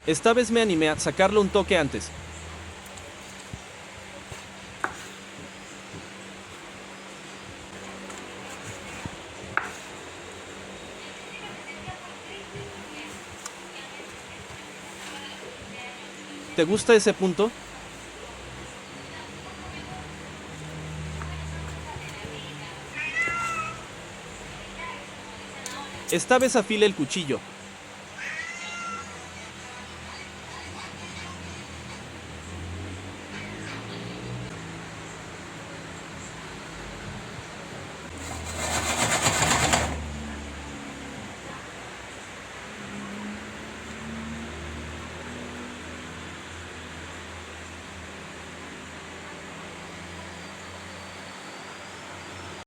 Esta vez me animé a sacarlo un toque antes. ¿Te gusta ese punto? Esta vez afile el cuchillo.